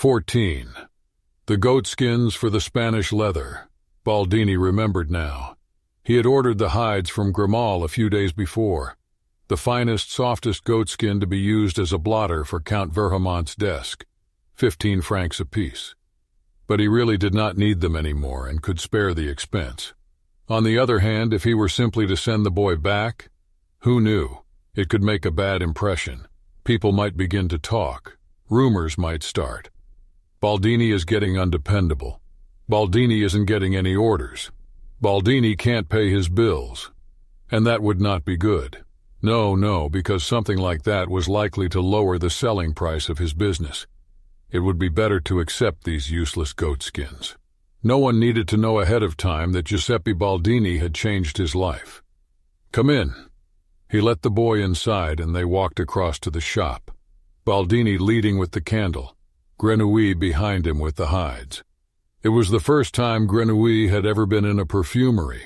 14. The goatskins for the Spanish leather. Baldini remembered now. He had ordered the hides from Grimal a few days before, the finest, softest goatskin to be used as a blotter for Count Verhamont's desk, 15 francs apiece. But he really did not need them anymore and could spare the expense. On the other hand, if he were simply to send the boy back, who knew? It could make a bad impression. People might begin to talk. Rumors might start. Baldini is getting undependable. Baldini isn't getting any orders. Baldini can't pay his bills. And that would not be good. No, because something like that was likely to lower the selling price of his business. It would be better to accept these useless goatskins. No one needed to know ahead of time that Giuseppe Baldini had changed his life. "Come in." He let the boy inside and they walked across to the shop, Baldini leading with the candle, Grenouille behind him with the hides. It was the first time Grenouille had ever been in a perfumery,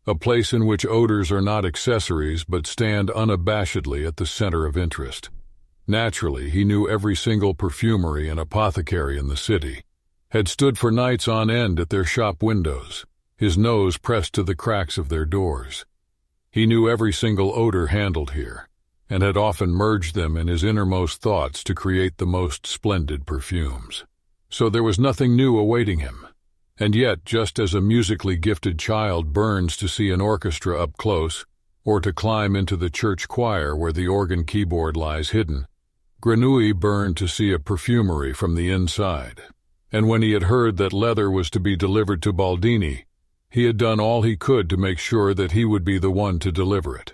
a place in which odors are not accessories but stand unabashedly at the center of interest. Naturally, he knew every single perfumery and apothecary in the city, had stood for nights on end at their shop windows, his nose pressed to the cracks of their doors. He knew every single odor handled here, and had often merged them in his innermost thoughts to create the most splendid perfumes. So there was nothing new awaiting him. And yet, just as a musically gifted child burns to see an orchestra up close, or to climb into the church choir where the organ keyboard lies hidden, Grenouille burned to see a perfumery from the inside. And when he had heard that leather was to be delivered to Baldini, he had done all he could to make sure that he would be the one to deliver it.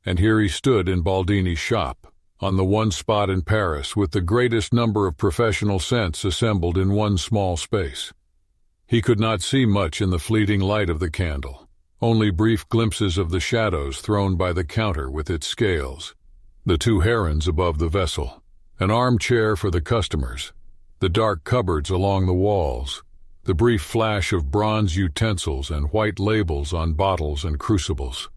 And here he stood in Baldini's shop, on the one spot in Paris with the greatest number of professional scents assembled in one small space. He could not see much in the fleeting light of the candle, only brief glimpses of the shadows thrown by the counter with its scales, the two herons above the vessel, an armchair for the customers, the dark cupboards along the walls, the brief flash of bronze utensils and white labels on bottles and crucibles.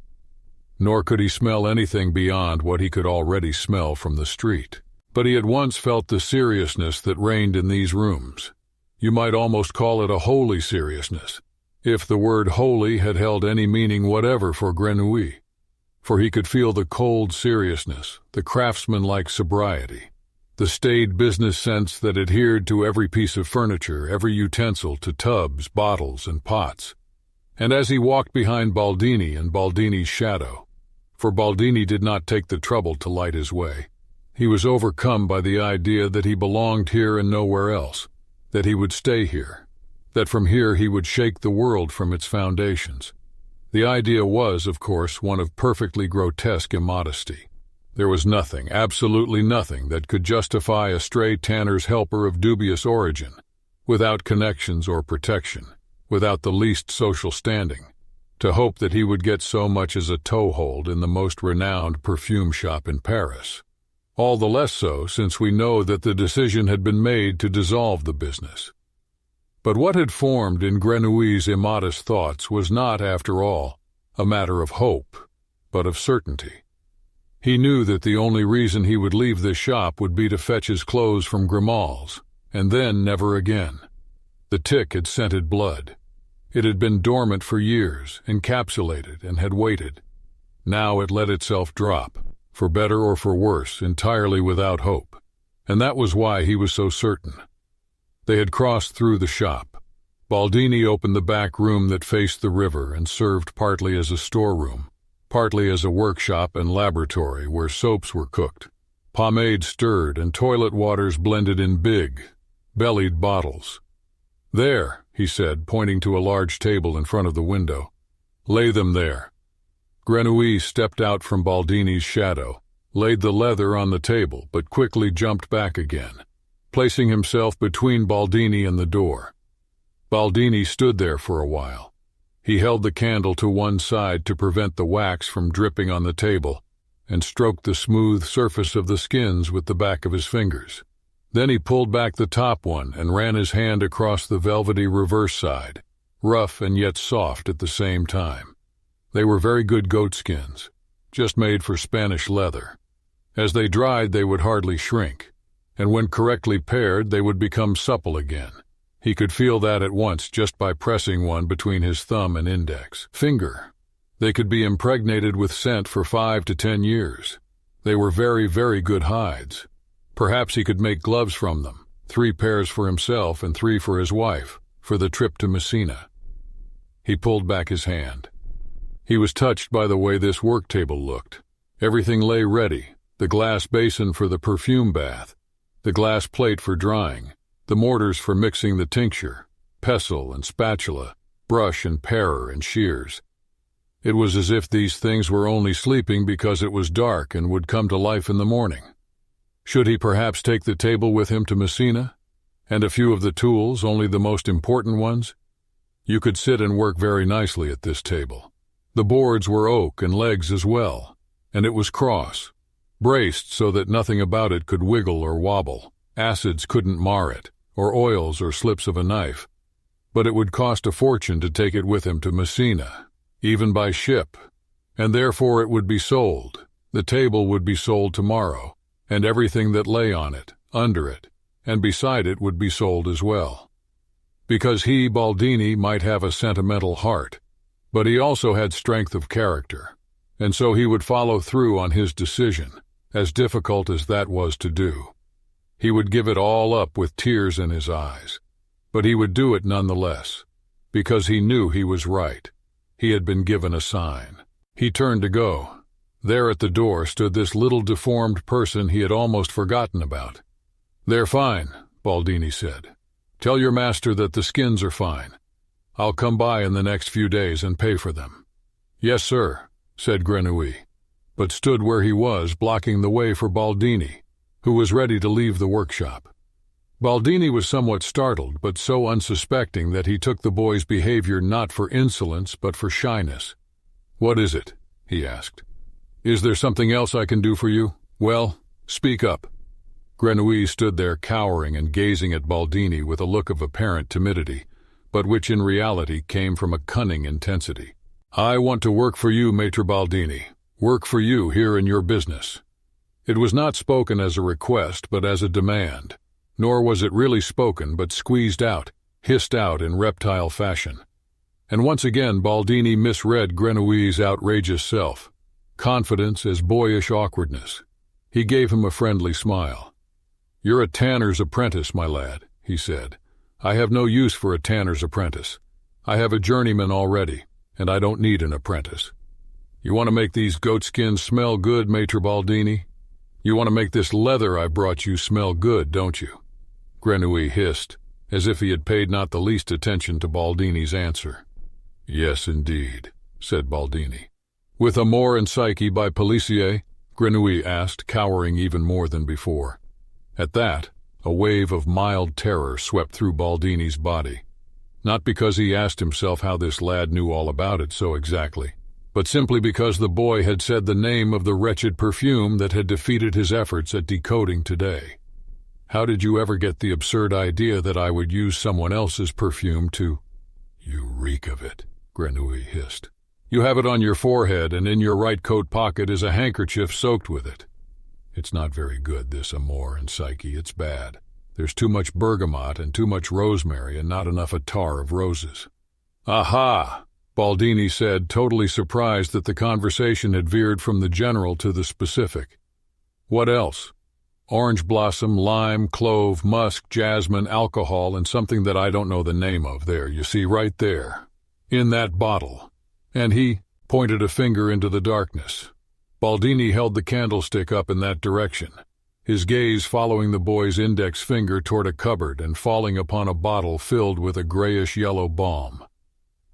Nor could he smell anything beyond what he could already smell from the street. But he at once felt the seriousness that reigned in these rooms. You might almost call it a holy seriousness, if the word holy had held any meaning whatever for Grenouille. For he could feel the cold seriousness, the craftsman-like sobriety, the staid business sense that adhered to every piece of furniture, every utensil, to tubs, bottles, and pots. And as he walked behind Baldini and Baldini's shadow, for Baldini did not take the trouble to light his way, he was overcome by the idea that he belonged here and nowhere else, that he would stay here, that from here he would shake the world from its foundations. The idea was, of course, one of perfectly grotesque immodesty. There was nothing, absolutely nothing, that could justify a stray tanner's helper of dubious origin, without connections or protection, without the least social standing, to hope that he would get so much as a toehold in the most renowned perfume shop in Paris. All the less so since we know that the decision had been made to dissolve the business. But what had formed in Grenouille's immodest thoughts was not, after all, a matter of hope, but of certainty. He knew that the only reason he would leave this shop would be to fetch his clothes from Grimal's, and then never again. The tick had scented blood. It had been dormant for years, encapsulated, and had waited. Now it let itself drop, for better or for worse, entirely without hope. And that was why he was so certain. They had crossed through the shop. Baldini opened the back room that faced the river and served partly as a storeroom, partly as a workshop and laboratory where soaps were cooked, pomade stirred, and toilet waters blended in big, bellied bottles. "There," he said, pointing to a large table in front of the window. "Lay them there." Grenouille stepped out from Baldini's shadow, laid the leather on the table, but quickly jumped back again, placing himself between Baldini and the door. Baldini stood there for a while. He held the candle to one side to prevent the wax from dripping on the table, and stroked the smooth surface of the skins with the back of his fingers. Then he pulled back the top one and ran his hand across the velvety reverse side, rough and yet soft at the same time. They were very good goatskins, just made for Spanish leather. As they dried, they would hardly shrink. and when correctly paired they would become supple again. He could feel that at once just by pressing one between his thumb and index finger. They could be impregnated with scent for 5 to 10 years. They were very, very good hides. Perhaps he could make gloves from them, 3 pairs for himself and 3 for his wife, for the trip to Messina. He pulled back his hand. He was touched by the way this work table looked. Everything lay ready, the glass basin for the perfume bath, the glass plate for drying, the mortars for mixing the tincture, pestle and spatula, brush and parer and shears. It was as if these things were only sleeping because it was dark and would come to life in the morning. Should he perhaps take the table with him to Messina? And a few of the tools, only the most important ones? You could sit and work very nicely at this table. The boards were oak and legs as well, and it was cross, braced so that nothing about it could wiggle or wobble. Acids couldn't mar it, or oils or slips of a knife. But it would cost a fortune to take it with him to Messina, even by ship, and therefore it would be sold. The table would be sold tomorrow, and everything that lay on it, under it, and beside it would be sold as well. Because he, Baldini, might have a sentimental heart, but he also had strength of character, and so he would follow through on his decision, as difficult as that was to do. He would give it all up with tears in his eyes, but he would do it nonetheless, because he knew he was right. He had been given a sign. He turned to go. There at the door stood this little deformed person he had almost forgotten about. "They're fine," Baldini said. "Tell your master that the skins are fine. I'll come by in the next few days and pay for them." "Yes, sir," said Grenouille, but stood where he was, blocking the way for Baldini, who was ready to leave the workshop. Baldini was somewhat startled, but so unsuspecting that he took the boy's behavior not for insolence but for shyness. "What is it?" he asked. "Is there something else I can do for you? Well, speak up." Grenouille stood there cowering and gazing at Baldini with a look of apparent timidity, but which in reality came from a cunning intensity. "I want to work for you, Maître Baldini. Work for you here in your business." It was not spoken as a request, but as a demand. Nor was it really spoken, but squeezed out, hissed out in reptile fashion. And once again Baldini misread Grenouille's outrageous self, confidence as boyish awkwardness. He gave him a friendly smile. "You're a tanner's apprentice, my lad," he said. "I have no use for a tanner's apprentice. I have a journeyman already, and I don't need an apprentice. You want to make these goatskins smell good, Maître Baldini? You want to make this leather I brought you smell good, don't you?" Grenouille hissed, as if he had paid not the least attention to Baldini's answer. "Yes, indeed," said Baldini. "With Amour and Psyche by Pellicier?" Grenouille asked, cowering even more than before. At that, a wave of mild terror swept through Baldini's body. Not because he asked himself how this lad knew all about it so exactly, but simply because the boy had said the name of the wretched perfume that had defeated his efforts at decoding today. "How did you ever get the absurd idea that I would use someone else's perfume to—" "You reek of it," Grenouille hissed. "You have it on your forehead, and in your right coat pocket is a handkerchief soaked with it. It's not very good, this Amour and Psyche. It's bad. There's too much bergamot and too much rosemary and not enough attar of roses." "Aha!" Baldini said, totally surprised that the conversation had veered from the general to the specific. "What else?" "Orange blossom, lime, clove, musk, jasmine, alcohol, and something that I don't know the name of. There, you see, right there. In that bottle." And he pointed a finger into the darkness. Baldini held the candlestick up in that direction, his gaze following the boy's index finger toward a cupboard and falling upon a bottle filled with a grayish-yellow balm.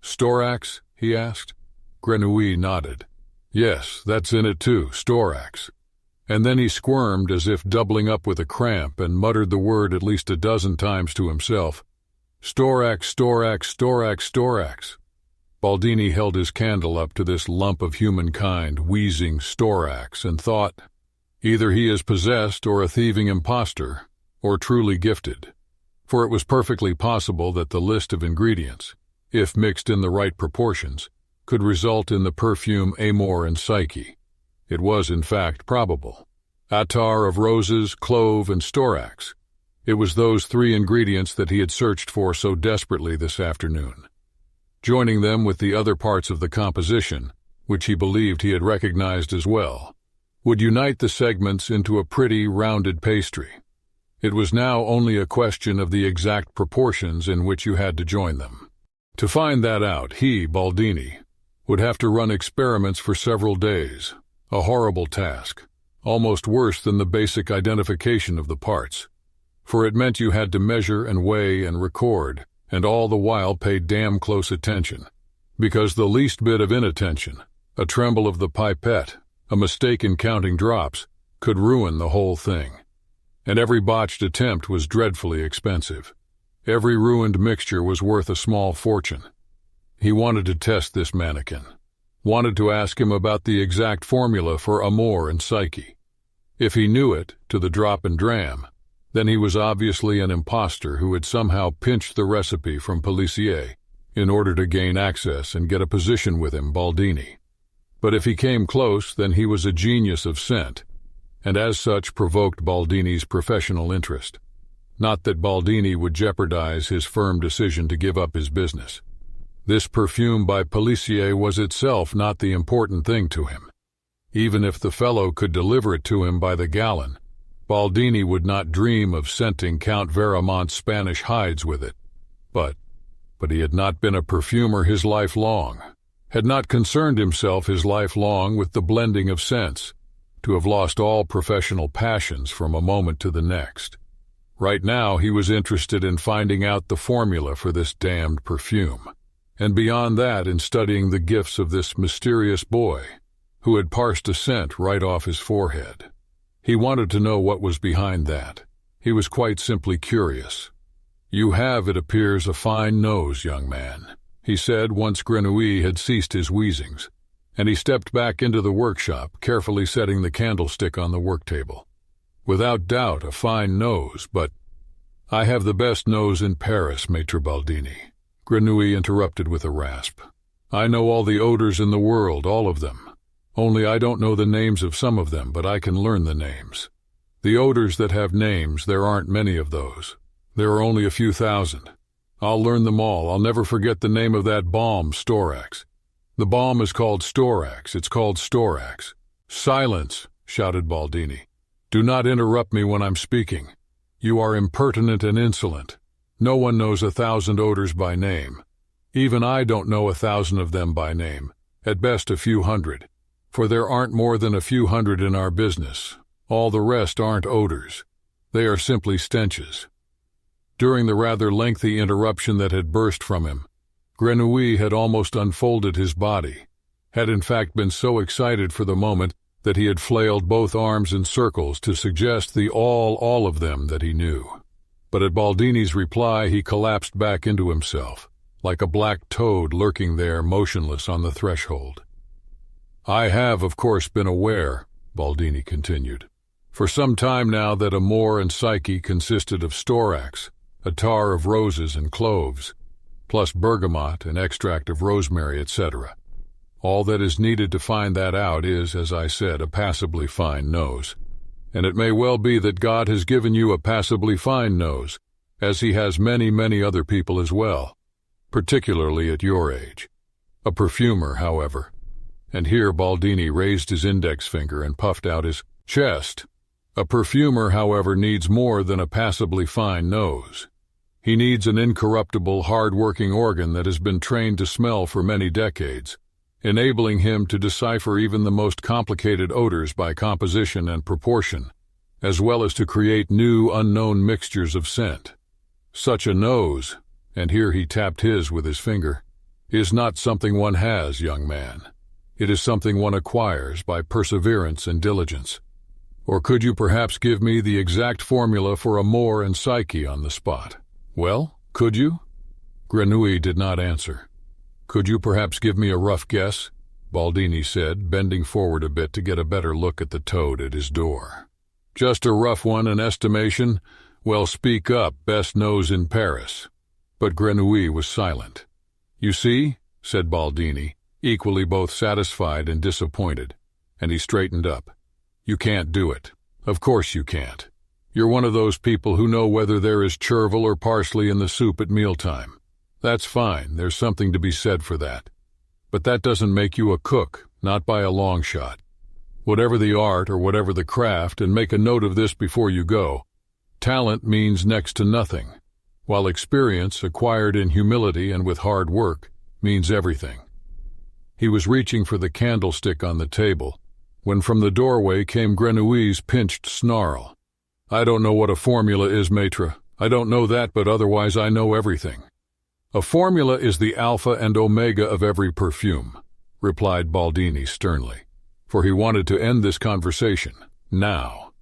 "Storax?" he asked. Grenouille nodded. "Yes, that's in it too, storax." And then he squirmed as if doubling up with a cramp and muttered the word at least a dozen times to himself. "Storax, storax, storax, storax." Baldini held his candle up to this lump of humankind wheezing storax and thought, either he is possessed or a thieving impostor, or truly gifted. For it was perfectly possible that the list of ingredients, if mixed in the right proportions, could result in the perfume Amour and Psyche. It was, in fact, probable. Attar of roses, clove, and storax. It was those three ingredients that he had searched for so desperately this afternoon. Joining them with the other parts of the composition, which he believed he had recognized as well, would unite the segments into a pretty, rounded pastry. It was now only a question of the exact proportions in which you had to join them. To find that out, he, Baldini, would have to run experiments for several days, a horrible task, almost worse than the basic identification of the parts, for it meant you had to measure and weigh and record, and all the while pay damn close attention, because the least bit of inattention, a tremble of the pipette, a mistake in counting drops, could ruin the whole thing. And every botched attempt was dreadfully expensive. Every ruined mixture was worth a small fortune. He wanted to test this mannequin, wanted to ask him about the exact formula for amour and psyche. If he knew it, to the drop and dram, then he was obviously an impostor who had somehow pinched the recipe from Pelissier in order to gain access and get a position with him, Baldini. But if he came close, then he was a genius of scent, and as such provoked Baldini's professional interest. Not that Baldini would jeopardize his firm decision to give up his business. This perfume by Pelissier was itself not the important thing to him. Even if the fellow could deliver it to him by the gallon, Baldini would not dream of scenting Count Veramont's Spanish hides with it. But he had not been a perfumer his life long, had not concerned himself his life long with the blending of scents, to have lost all professional passions from a moment to the next. Right now he was interested in finding out the formula for this damned perfume, and beyond that in studying the gifts of this mysterious boy, who had parsed a scent right off his forehead. He wanted to know what was behind that. He was quite simply curious. "You have, it appears, a fine nose, young man," he said once Grenouille had ceased his wheezings, and he stepped back into the workshop, carefully setting the candlestick on the work table. "Without doubt, a fine nose, but—" "I have the best nose in Paris, Maître Baldini," Grenouille interrupted with a rasp. "I know all the odors in the world, all of them. Only I don't know the names of some of them, but I can learn the names. The odors that have names, there aren't many of those. There are only a few thousand. I'll learn them all. I'll never forget the name of that balm, Storax. The balm is called Storax. It's called Storax." "Silence!" shouted Baldini. "Do not interrupt me when I'm speaking. You are impertinent and insolent. No one knows 1,000 odors by name. Even I don't know 1,000 of them by name, at best a few hundred. For there aren't more than a few hundred in our business. All the rest aren't odors. They are simply stenches." During the rather lengthy interruption that had burst from him, Grenouille had almost unfolded his body, had in fact been so excited for the moment that he had flailed both arms in circles to suggest the all of them that he knew. But at Baldini's reply he collapsed back into himself, like a black toad lurking there motionless on the threshold. "I have, of course, been aware," Baldini continued, "for some time now that amour and psyche consisted of storax, attar of roses and cloves, plus bergamot and extract of rosemary, etc. All that is needed to find that out is, as I said, a passably fine nose. And it may well be that God has given you a passably fine nose, as he has many, many other people as well, particularly at your age. A perfumer, however," and here Baldini raised his index finger and puffed out his chest, "a perfumer, however, needs more than a passably fine nose. He needs an incorruptible, hard-working organ that has been trained to smell for many decades, enabling him to decipher even the most complicated odors by composition and proportion, as well as to create new, unknown mixtures of scent. Such a nose," and here he tapped his with his finger, "is not something one has, young man. It is something one acquires by perseverance and diligence. Or could you perhaps give me the exact formula for amour and psyche on the spot?" "Well, could you?" Grenouille did not answer. "Could you perhaps give me a rough guess?" Baldini said, bending forward a bit to get a better look at the toad at his door. "Just a rough one, an estimation? Well, speak up, best nose in Paris." But Grenouille was silent. "You see," said Baldini, equally both satisfied and disappointed, and he straightened up. "You can't do it. Of course you can't. You're one of those people who know whether there is chervil or parsley in the soup at mealtime. That's fine, there's something to be said for that. But that doesn't make you a cook, not by a long shot. Whatever the art or whatever the craft, and make a note of this before you go, talent means next to nothing, while experience, acquired in humility and with hard work, means everything. He was reaching for the candlestick on the table, when from the doorway came Grenouille's pinched snarl. I don't know what a formula is, maître. I don't know that, but otherwise I know everything. A formula is the alpha and omega of every perfume, replied Baldini sternly, for he wanted to end this conversation, now.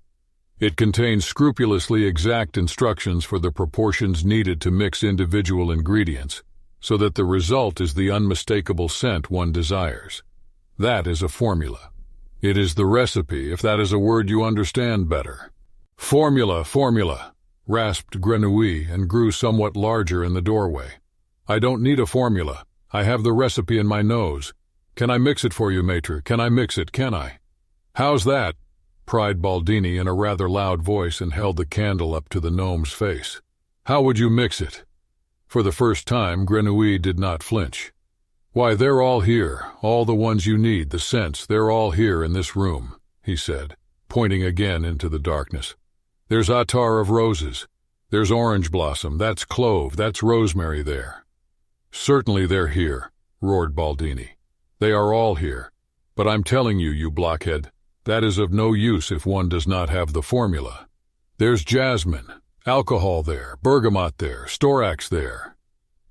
It contains scrupulously exact instructions for the proportions needed to mix individual ingredients, so that the result is the unmistakable scent one desires. That is a formula. It is the recipe, if that is a word you understand better. Formula, rasped Grenouille and grew somewhat larger in the doorway. I don't need a formula. I have the recipe in my nose. Can I mix it for you, maître? Can I mix it, can I? How's that? Cried Baldini in a rather loud voice and held the candle up to the gnome's face. How would you mix it? For the first time, Grenouille did not flinch. Why, they're all here, all the ones you need, the scents, they're all here in this room, he said, pointing again into the darkness. There's attar of roses. There's orange blossom, that's clove, that's rosemary there. Certainly they're here, roared Baldini. They are all here. But I'm telling you, you blockhead, that is of no use if one does not have the formula. There's jasmine, alcohol there, bergamot there, storax there.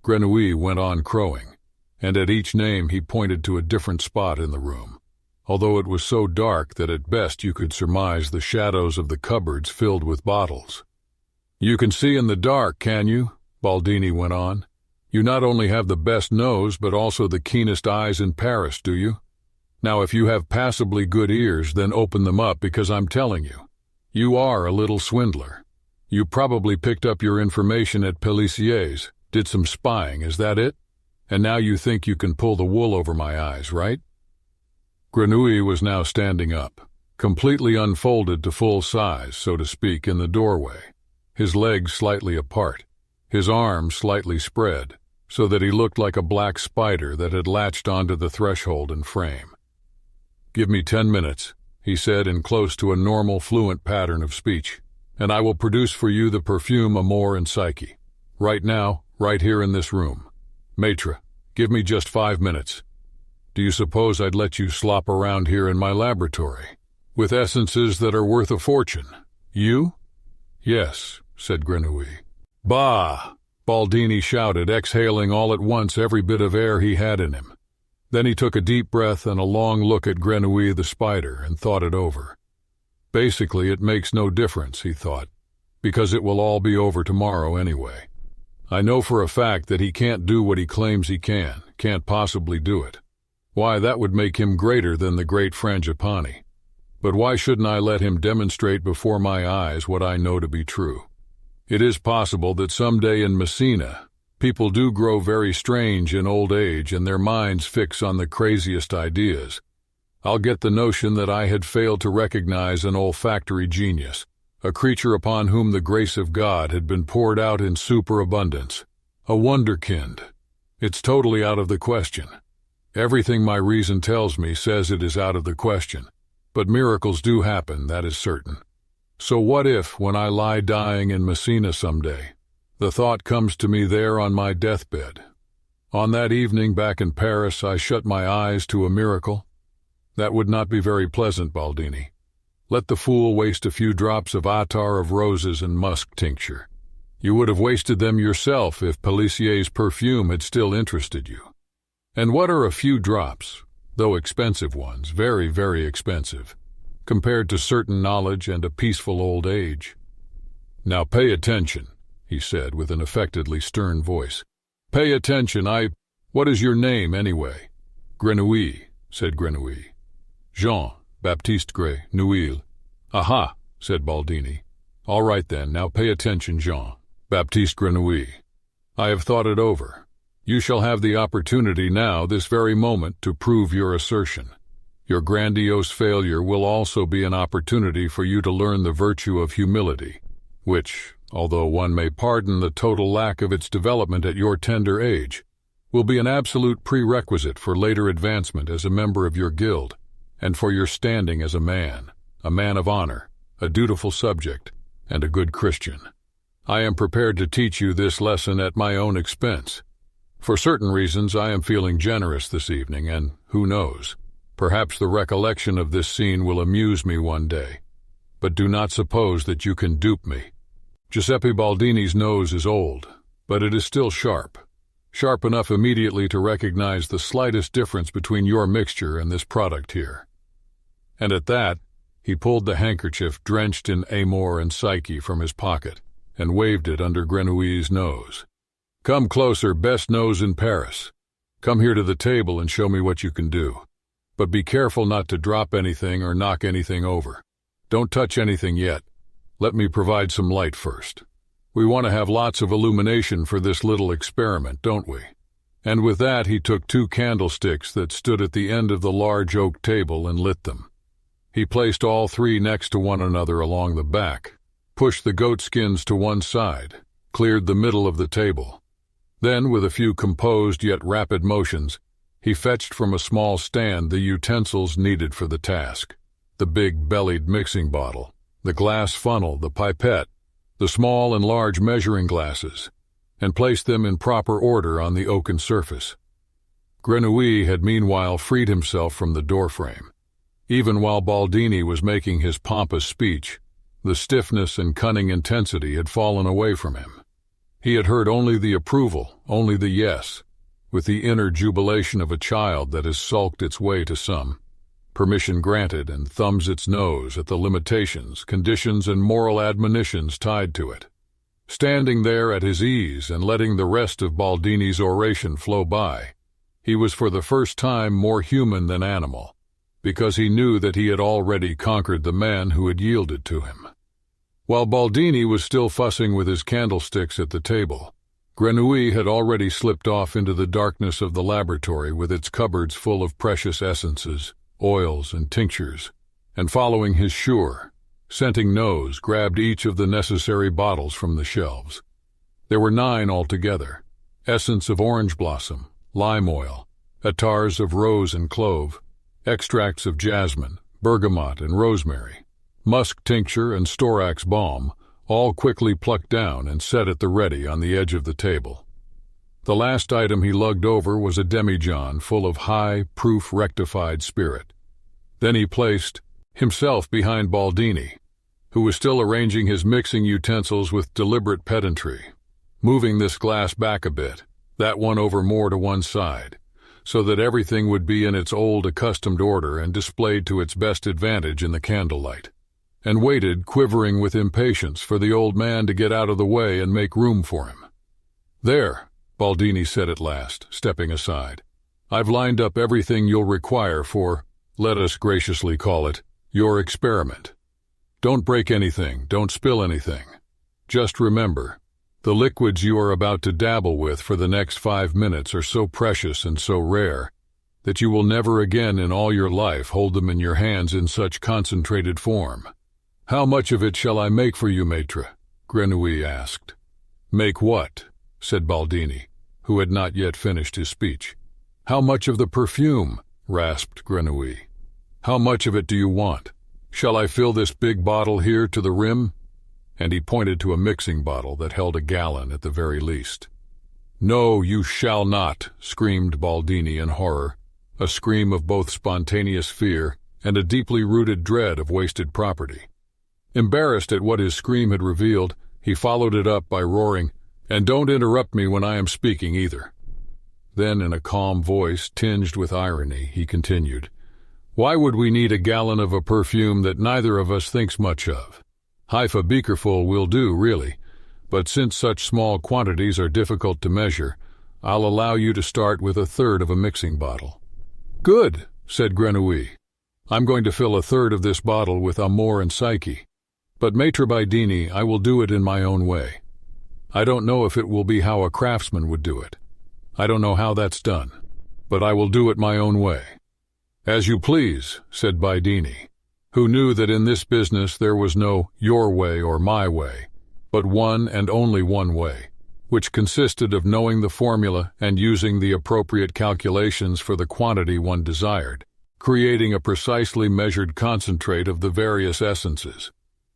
Grenouille went on crowing, and at each name he pointed to a different spot in the room, although it was so dark that at best you could surmise the shadows of the cupboards filled with bottles. You can see in the dark, can you? Baldini went on. You not only have the best nose, but also the keenest eyes in Paris, do you? Now if you have passably good ears, then open them up, because I'm telling you, you are a little swindler. You probably picked up your information at Pellicier's, did some spying, is that it? And now you think you can pull the wool over my eyes, right? Grenouille was now standing up, completely unfolded to full size, so to speak, in the doorway, his legs slightly apart, his arms slightly spread, so that he looked like a black spider that had latched onto the threshold and frame. Give me 10 minutes, he said in close to a normal, fluent pattern of speech, and I will produce for you the perfume Amour and Psyche. Right now, right here in this room. Maître, give me just 5 minutes. Do you suppose I'd let you slop around here in my laboratory, with essences that are worth a fortune? You? Yes, said Grenouille. Bah! Baldini shouted, exhaling all at once every bit of air he had in him. Then he took a deep breath and a long look at Grenouille the spider and thought it over. Basically, it makes no difference, he thought, because it will all be over tomorrow anyway. I know for a fact that he can't do what he claims he can't possibly do it. Why, that would make him greater than the great Frangipani. But why shouldn't I let him demonstrate before my eyes what I know to be true? It is possible that someday in Messina, people do grow very strange in old age and their minds fix on the craziest ideas. I'll get the notion that I had failed to recognize an olfactory genius, a creature upon whom the grace of God had been poured out in superabundance, a wonderkind. It's totally out of the question. Everything my reason tells me says it is out of the question, but miracles do happen, that is certain. So what if, when I lie dying in Messina someday, the thought comes to me there on my deathbed? On that evening back in Paris, I shut my eyes to a miracle? That would not be very pleasant, Baldini. Let the fool waste a few drops of attar of roses and musk tincture. You would have wasted them yourself if Pellicier's perfume had still interested you. And what are a few drops, though expensive ones, very, very expensive, compared to certain knowledge and a peaceful old age? Now pay attention, he said with an affectedly stern voice. Pay attention, What is your name, anyway? Grenouille, said Grenouille. Jean-Baptiste Grenouille. Aha, said Baldini. All right then, now pay attention, Jean-Baptiste Grenouille. I have thought it over. You shall have the opportunity now, this very moment, to prove your assertion. Your grandiose failure will also be an opportunity for you to learn the virtue of humility, which, although one may pardon the total lack of its development at your tender age, will be an absolute prerequisite for later advancement as a member of your guild, and for your standing as a man of honor, a dutiful subject, and a good Christian. I am prepared to teach you this lesson at my own expense. For certain reasons I am feeling generous this evening, and, who knows, perhaps the recollection of this scene will amuse me one day. But do not suppose that you can dupe me. Giuseppe Baldini's nose is old, but it is still sharp enough immediately to recognize the slightest difference between your mixture and this product here. And at that, he pulled the handkerchief drenched in amor and psyche from his pocket and waved it under Grenouille's nose. Come closer, best nose in Paris. Come here to the table and show me what you can do. But be careful not to drop anything or knock anything over. Don't touch anything yet. Let me provide some light first. We want to have lots of illumination for this little experiment, don't we? And with that he took 2 candlesticks that stood at the end of the large oak table and lit them. He placed all 3 next to one another along the back, pushed the goatskins to one side, cleared the middle of the table. Then, with a few composed yet rapid motions, he fetched from a small stand the utensils needed for the task: the big-bellied mixing bottle, the glass funnel, the pipette, the small and large measuring glasses, and placed them in proper order on the oaken surface. Grenouille had meanwhile freed himself from the doorframe. Even while Baldini was making his pompous speech, the stiffness and cunning intensity had fallen away from him. He had heard only the approval, only the yes, with the inner jubilation of a child that has sulked its way to some permission granted and thumbs its nose at the limitations, conditions, and moral admonitions tied to it. Standing there at his ease and letting the rest of Baldini's oration flow by, he was for the first time more human than animal, because he knew that he had already conquered the man who had yielded to him. While Baldini was still fussing with his candlesticks at the table, Grenouille had already slipped off into the darkness of the laboratory with its cupboards full of precious essences, oils, and tinctures, and following his sure, scenting nose, grabbed each of the necessary bottles from the shelves. There were 9 altogether: essence of orange blossom, lime oil, attars of rose and clove, extracts of jasmine, bergamot, and rosemary, musk tincture, and storax balm, all quickly plucked down and set at the ready on the edge of the table. The last item he lugged over was a demijohn full of high, proof rectified spirit. Then he placed himself behind Baldini, who was still arranging his mixing utensils with deliberate pedantry, moving this glass back a bit, that one over more to one side, so that everything would be in its old accustomed order and displayed to its best advantage in the candlelight, and waited, quivering with impatience, for the old man to get out of the way and make room for him. "There," Baldini said at last, stepping aside. "I've lined up everything you'll require for, let us graciously call it, your experiment. Don't break anything, don't spill anything. Just remember, the liquids you are about to dabble with for the next 5 minutes are so precious and so rare that you will never again in all your life hold them in your hands in such concentrated form." "How much of it shall I make for you, maître?" Grenouille asked. "Make what?" said Baldini, who had not yet finished his speech. "How much of the perfume?" rasped Grenouille. "How much of it do you want? Shall I fill this big bottle here to the rim?" And he pointed to a mixing bottle that held a gallon at the very least. "No, you shall not," screamed Baldini in horror, a scream of both spontaneous fear and a deeply rooted dread of wasted property. Embarrassed at what his scream had revealed, he followed it up by roaring, "And don't interrupt me when I am speaking either." Then, in a calm voice tinged with irony, he continued, "Why would we need a gallon of a perfume that neither of us thinks much of? Half a beakerful will do, really, but since such small quantities are difficult to measure, I'll allow you to start with 1/3 of a mixing bottle." "Good," said Grenouille. "I'm going to fill 1/3 of this bottle with amor and psyche. But, Maître Baldini, I will do it in my own way. I don't know if it will be how a craftsman would do it. I don't know how that's done, but I will do it my own way." "As you please," said Bydini, who knew that in this business there was no your way or my way, but one and only one way, which consisted of knowing the formula and using the appropriate calculations for the quantity one desired, creating a precisely measured concentrate of the various essences,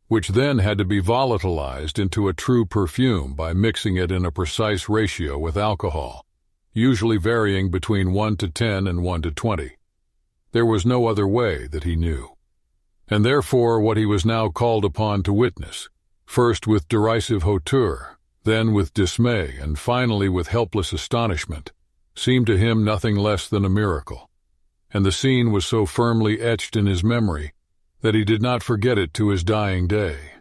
which then had to be volatilized into a true perfume by mixing it in a precise ratio with alcohol, usually varying between 1 to 10 and 1 to 20. There was no other way that he knew. And therefore what he was now called upon to witness, first with derisive hauteur, then with dismay, and finally with helpless astonishment, seemed to him nothing less than a miracle. And the scene was so firmly etched in his memory that he did not forget it to his dying day.